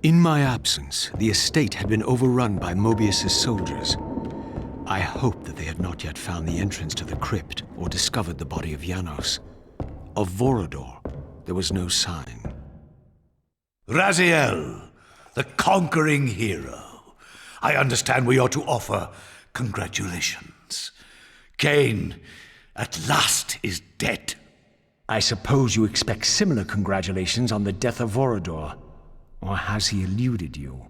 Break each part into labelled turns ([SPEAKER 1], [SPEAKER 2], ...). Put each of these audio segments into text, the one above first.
[SPEAKER 1] In my absence, the estate had been overrun by Mobius's soldiers. I hoped that they had not yet found the entrance to the crypt or discovered the body of Janos. Of Vorador, there was no sign.
[SPEAKER 2] Raziel, the conquering hero. I understand we ought to offer congratulations. Kain, at last, is dead.
[SPEAKER 1] I suppose you expect similar congratulations on the death of Vorador. Or has he eluded you?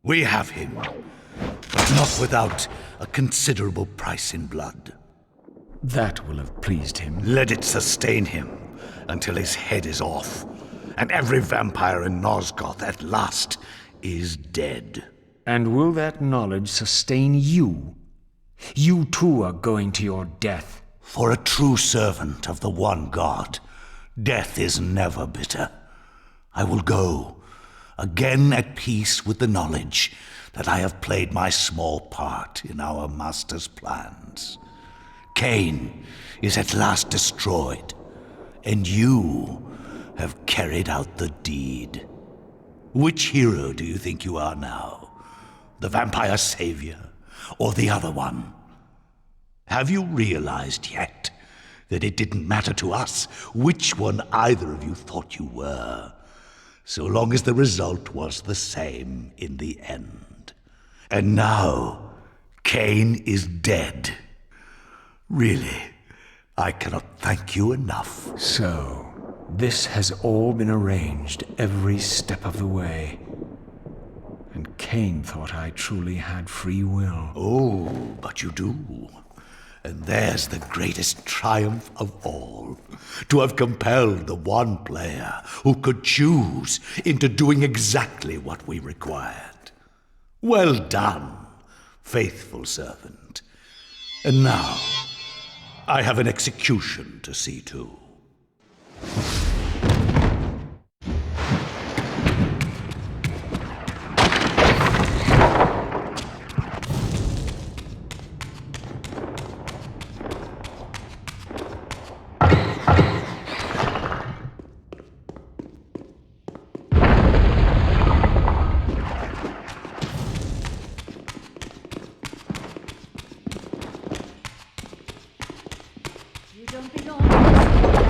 [SPEAKER 2] We have him, but not without a considerable price in blood.
[SPEAKER 1] That will have pleased him.
[SPEAKER 2] Let it sustain him until his head is off, and every vampire in Nosgoth at last is dead.
[SPEAKER 1] And will that knowledge sustain you? You too are going to your death.
[SPEAKER 2] For a true servant of the one God, death is never bitter. I will go, again at peace with the knowledge that I have played my small part in our master's plans. Kain is at last destroyed, and you have carried out the deed. Which hero do you think you are now? The vampire savior, or the other one? Have you realized yet that it didn't matter to us which one either of you thought you were, so long as the result was the same in the end? And now, Kain is dead. Really, I cannot thank you enough.
[SPEAKER 1] So, this has all been arranged every step of the way. And Kain thought I truly had free will.
[SPEAKER 2] Oh, but you do. And there's the greatest triumph of all, to have compelled the one player who could choose into doing exactly what we required. Well done, faithful servant. And now, I have an execution to see to.
[SPEAKER 3] You don't belong.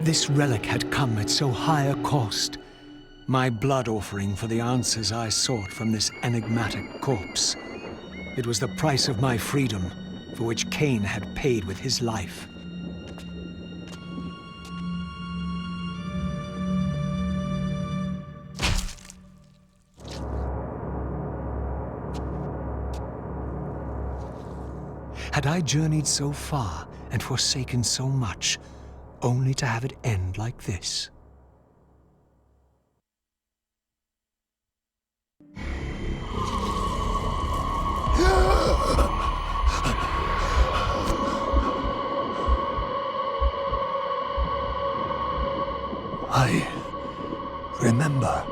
[SPEAKER 1] This relic had come at so high a cost. My blood offering for the answers I sought from this enigmatic corpse. It was the price of my freedom, for which Kain had paid with his life. Had I journeyed so far and forsaken so much, only to have it end like this?
[SPEAKER 3] I remember.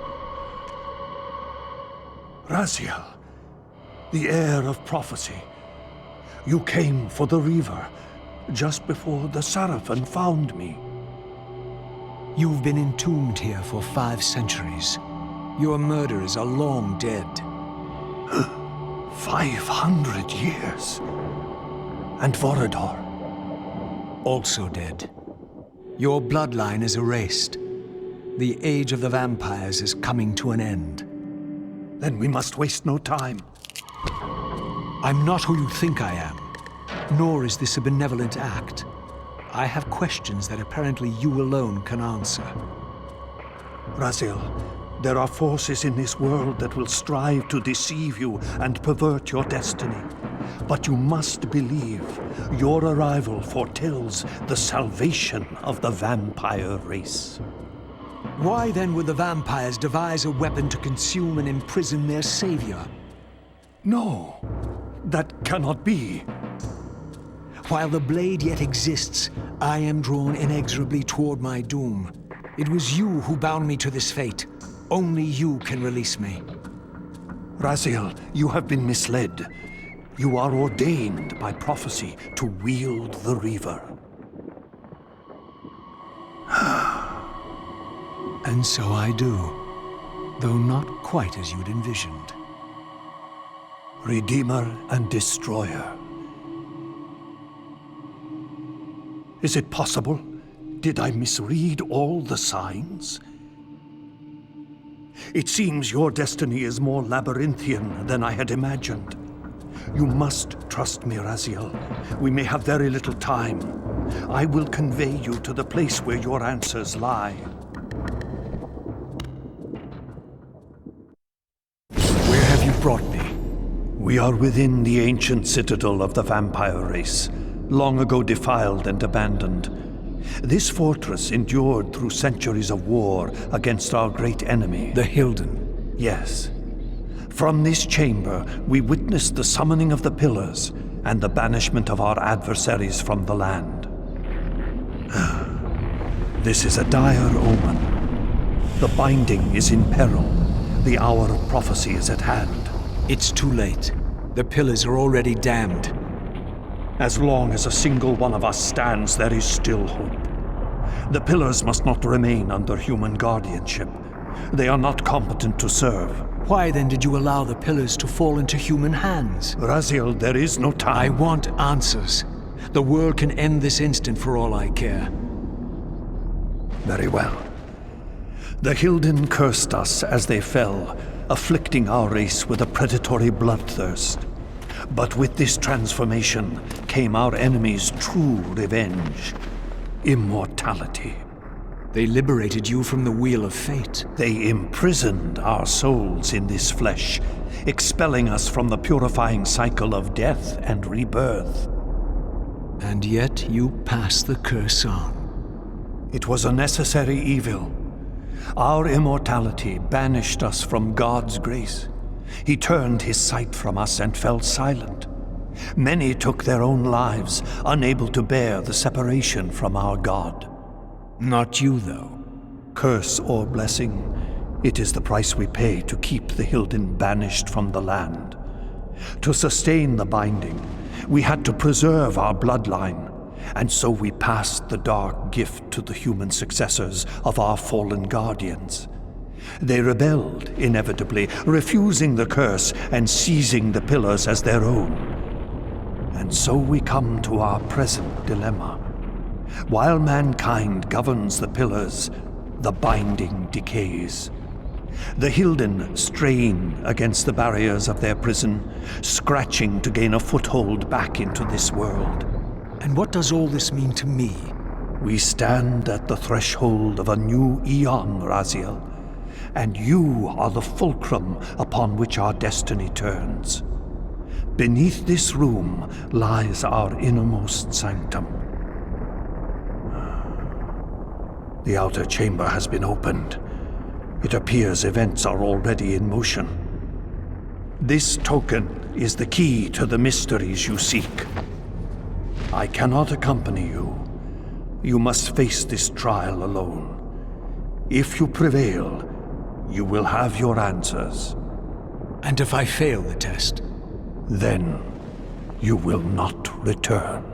[SPEAKER 3] Raziel, the heir of prophecy. You came for the Reaver, just before the Seraphim found me.
[SPEAKER 1] You've been entombed here for 5 centuries. Your murderers are long dead.
[SPEAKER 3] 500 years. And Vorador?
[SPEAKER 1] Also dead. Your bloodline is erased. The age of the vampires is coming to an end.
[SPEAKER 3] Then we must waste no time.
[SPEAKER 1] I'm not who you think I am, nor is this a benevolent act. I have questions that apparently you alone can answer.
[SPEAKER 3] Raziel, there are forces in this world that will strive to deceive you and pervert your destiny. But you must believe your arrival foretells the salvation of the vampire race.
[SPEAKER 1] Why then would the vampires devise a weapon to consume and imprison their savior?
[SPEAKER 3] No, that cannot be.
[SPEAKER 1] While the blade yet exists, I am drawn inexorably toward my doom. It was you who bound me to this fate. Only you can release me.
[SPEAKER 3] Raziel, you have been misled. You are ordained by prophecy to wield the Reaver.
[SPEAKER 1] And so I do, though not quite as you'd envisioned.
[SPEAKER 3] Redeemer and Destroyer. Is it possible? Did I misread all the signs? It seems your destiny is more labyrinthian than I had imagined. You must trust me, Raziel. We may have very little time. I will convey you to the place where your answers lie.
[SPEAKER 1] Where have you brought me?
[SPEAKER 3] We are within the ancient citadel of the vampire race, long ago defiled and abandoned. This fortress endured through centuries of war against our great enemy.
[SPEAKER 1] The Hilden.
[SPEAKER 3] Yes. From this chamber, we witnessed the summoning of the Pillars and the banishment of our adversaries from the land. This is a dire omen. The binding is in peril. The hour of prophecy is at hand.
[SPEAKER 1] It's too late. The Pillars are already damned.
[SPEAKER 3] As long as a single one of us stands, there is still hope. The Pillars must not remain under human guardianship. They are not competent to serve.
[SPEAKER 1] Why then did you allow the Pillars to fall into human hands?
[SPEAKER 3] Raziel, there is no time.
[SPEAKER 1] I want answers. The world can end this instant for all I care.
[SPEAKER 3] Very well. The Hilden cursed us as they fell, afflicting our race with a predatory bloodthirst. But with this transformation came our enemy's true revenge. Immortality.
[SPEAKER 1] They liberated you from the Wheel of Fate.
[SPEAKER 3] They imprisoned our souls in this flesh, expelling us from the purifying cycle of death and rebirth.
[SPEAKER 1] And yet you pass the curse on.
[SPEAKER 3] It was a necessary evil. Our immortality banished us from God's grace. He turned his sight from us and fell silent. Many took their own lives, unable to bear the separation from our God.
[SPEAKER 1] Not you, though.
[SPEAKER 3] Curse or blessing, it is the price we pay to keep the Hilden banished from the land. To sustain the binding, we had to preserve our bloodline, and so we passed the dark gift to the human successors of our fallen guardians. They rebelled, inevitably, refusing the curse and seizing the Pillars as their own. And so we come to our present dilemma. While mankind governs the pillars, the binding decays. The Hilden strain against the barriers of their prison, scratching to gain a foothold back into this world.
[SPEAKER 1] And what does all this mean to me?
[SPEAKER 3] We stand at the threshold of a new eon, Raziel, and you are the fulcrum upon which our destiny turns. Beneath this room lies our innermost sanctum. The outer chamber has been opened. It appears events are already in motion. This token is the key to the mysteries you seek. I cannot accompany you. You must face this trial alone. If you prevail, you will have your answers.
[SPEAKER 1] And if I fail the test?
[SPEAKER 3] Then you will not return.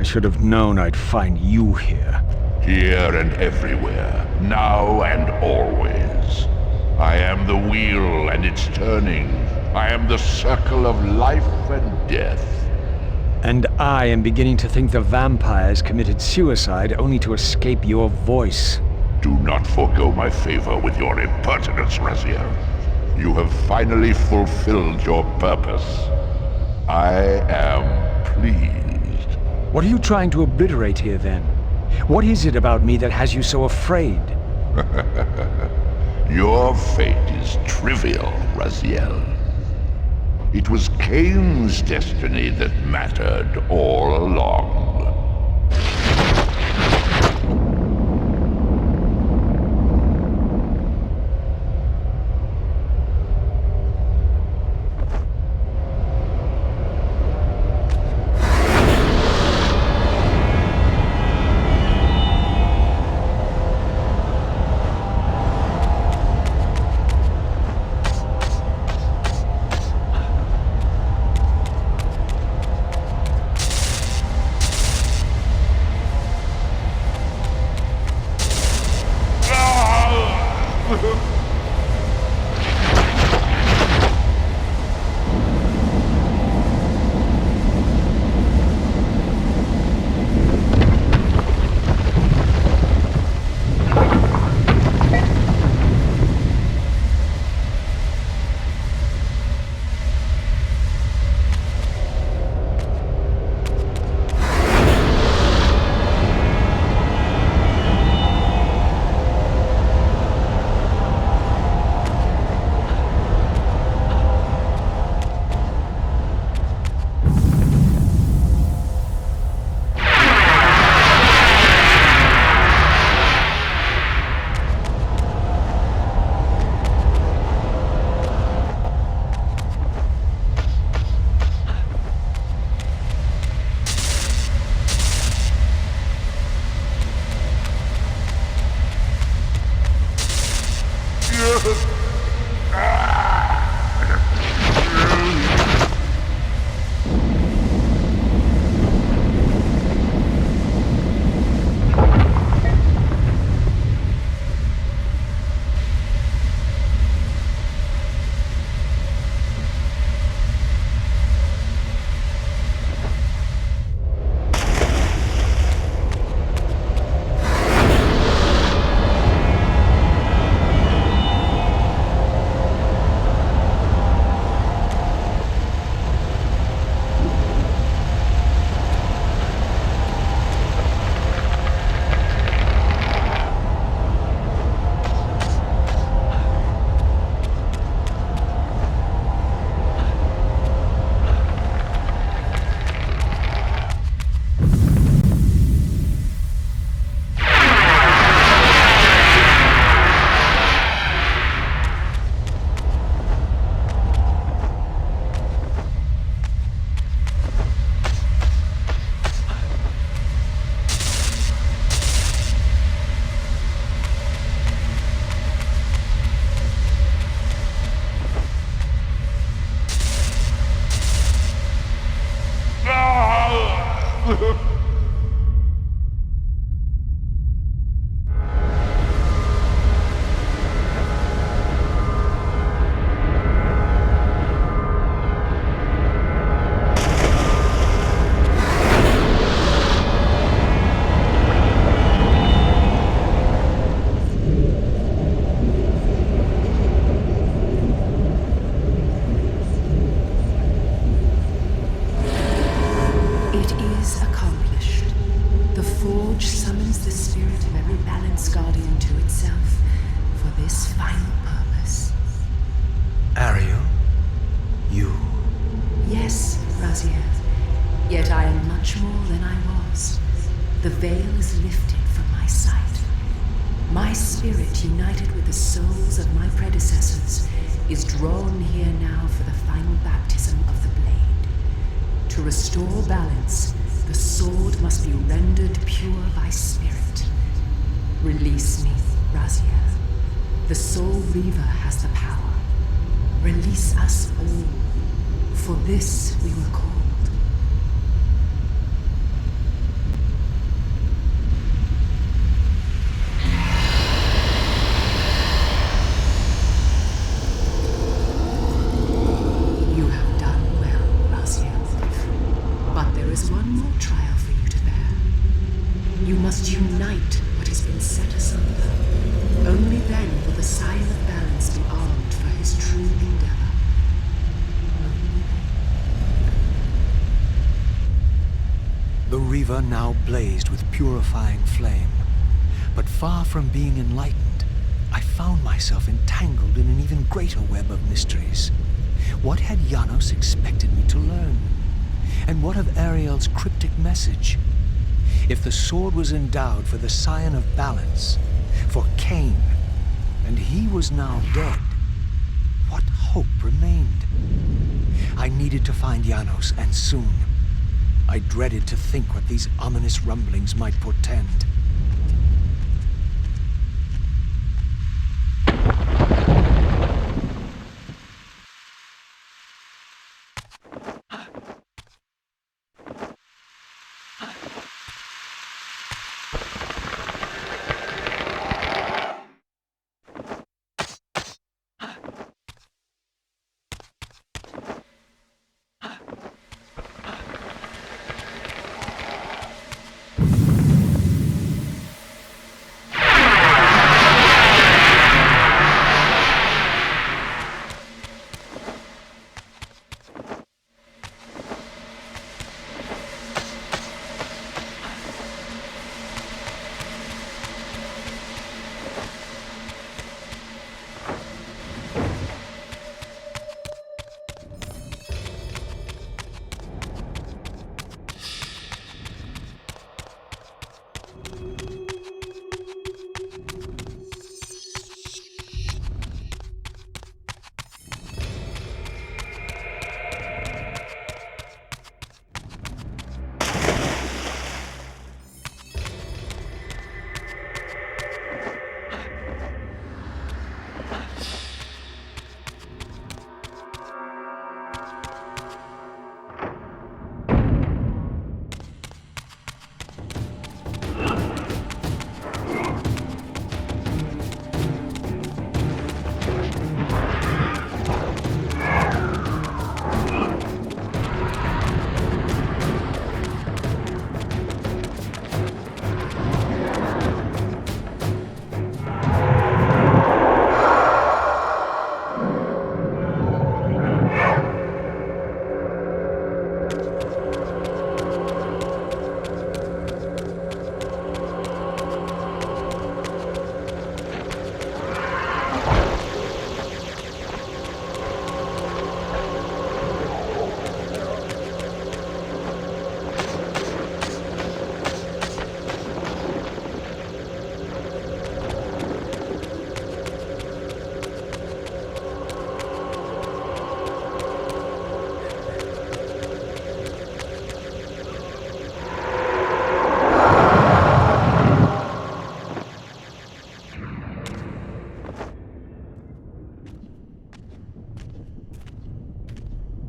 [SPEAKER 1] should have known I'd find you here.
[SPEAKER 4] Here and everywhere, now and always. I am the wheel and its turning. I am the circle of life and death.
[SPEAKER 1] And I am beginning to think the vampires committed suicide only to escape your voice.
[SPEAKER 4] Do not forego my favor with your impertinence, Raziel. You have finally fulfilled your purpose. I am pleased.
[SPEAKER 1] What are you trying to obliterate here, then? What is it about me that has you so afraid?
[SPEAKER 4] Your fate is trivial, Raziel. It was Kain's destiny that mattered all along.
[SPEAKER 5] The veil is lifted from my sight. My spirit, united with the souls of my predecessors, is drawn here now for the final baptism of the blade. To restore balance, the sword must be rendered pure by spirit. Release me, Raziel. The Soul Reaver has the power. Release us all. For this we were called.
[SPEAKER 1] Reaver now blazed with purifying flame. But far from being enlightened, I found myself entangled in an even greater web of mysteries. What had Janos expected me to learn? And what of Ariel's cryptic message? If the sword was endowed for the Scion of Balance, for Kain, and he was now dead, what hope remained? I needed to find Janos, and soon. I dreaded to think what these ominous rumblings might portend.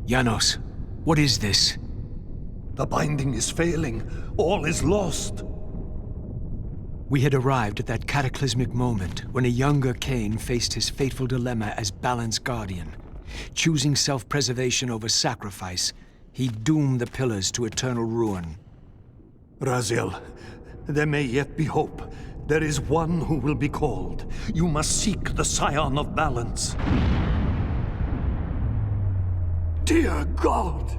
[SPEAKER 1] Janos, what is this?
[SPEAKER 3] The binding is failing. All is lost.
[SPEAKER 1] We had arrived at that cataclysmic moment when a younger Kain faced his fateful dilemma as Balance Guardian. Choosing self-preservation over sacrifice, he doomed the Pillars to eternal ruin.
[SPEAKER 3] Raziel, there may yet be hope. There is one who will be called. You must seek the Scion of Balance. Dear God!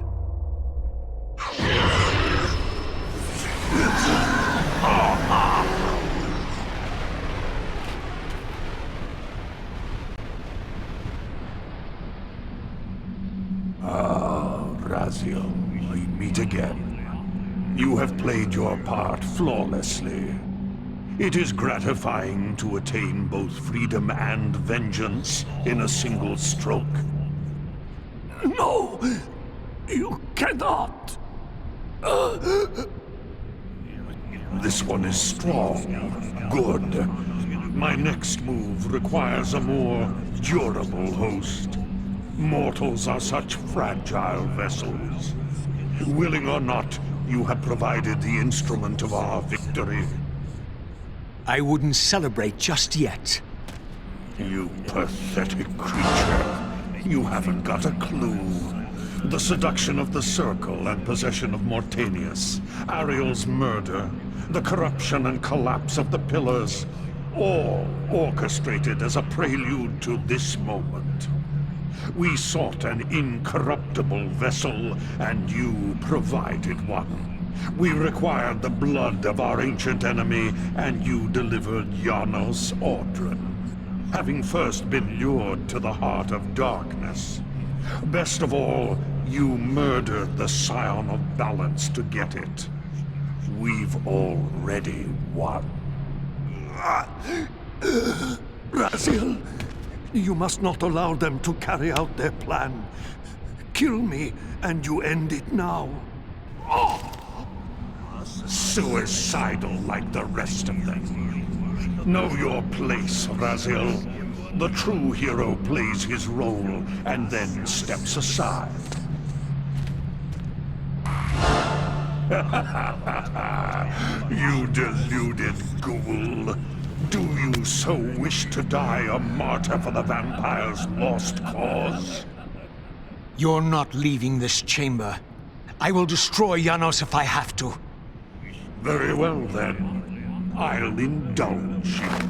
[SPEAKER 3] Raziel, we meet again. You have played your part flawlessly. It is gratifying to attain both freedom and vengeance in a single stroke. No! You cannot! This one is strong. Good. My next move requires a more durable host. Mortals are such fragile vessels. Willing or not, you have provided the instrument of our victory.
[SPEAKER 1] I wouldn't celebrate just yet.
[SPEAKER 3] You pathetic creature. You haven't got a clue. The seduction of the Circle and possession of Mortanius, Ariel's murder, the corruption and collapse of the Pillars, all orchestrated as a prelude to this moment. We sought an incorruptible vessel, and you provided one. We required the blood of our ancient enemy, and you delivered Janos Audron, having first been lured to the heart of darkness. Best of all, you murdered the Scion of Balance to get it. We've already won. Raziel, you must not allow them to carry out their plan. Kill me, and you end it now. Suicidal like the rest of them. Know your place, Raziel. The true hero plays his role and then steps aside. You deluded ghoul. Do you so wish to die a martyr for the vampire's lost cause?
[SPEAKER 1] You're not leaving this chamber. I will destroy Janos if I have to.
[SPEAKER 3] Very well, then. I'll indulge you.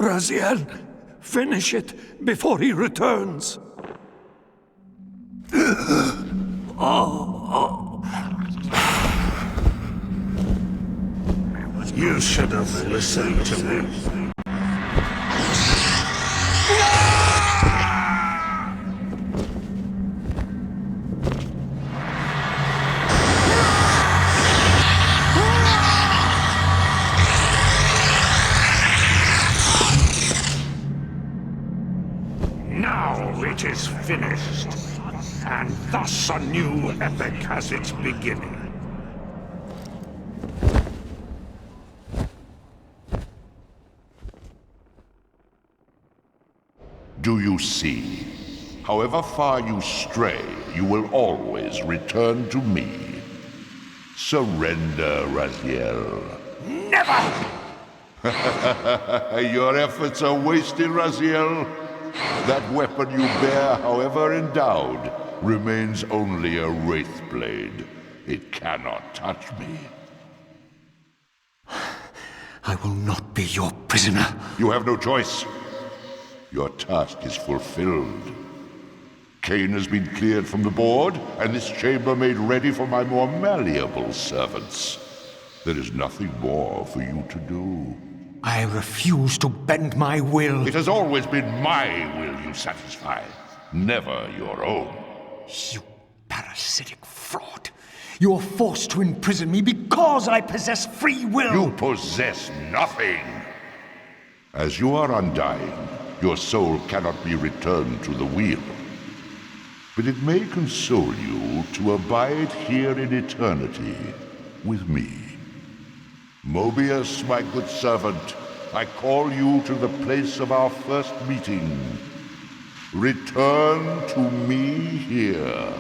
[SPEAKER 3] Raziel, finish it before he returns. You should have listened to me. Now it is finished, and thus a new epic has its beginning.
[SPEAKER 4] Do you see? However far you stray, you will always return to me. Surrender, Raziel.
[SPEAKER 3] Never!
[SPEAKER 4] Your efforts are wasted, Raziel. That weapon you bear, however endowed, remains only a wraith blade. It cannot touch me.
[SPEAKER 1] I will not be your prisoner.
[SPEAKER 4] You have no choice. Your task is fulfilled. Kain has been cleared from the board, and this chamber made ready for my more malleable servants. There is nothing more for you to do.
[SPEAKER 1] I refuse to bend my will.
[SPEAKER 4] It has always been my will you satisfy, never your own.
[SPEAKER 1] You parasitic fraud. You're forced to imprison me because I possess free will.
[SPEAKER 4] You possess nothing. As you are undying, your soul cannot be returned to the wheel. But it may console you to abide here in eternity with me. Mobius, my good servant, I call you to the place of our first meeting. Return to me here.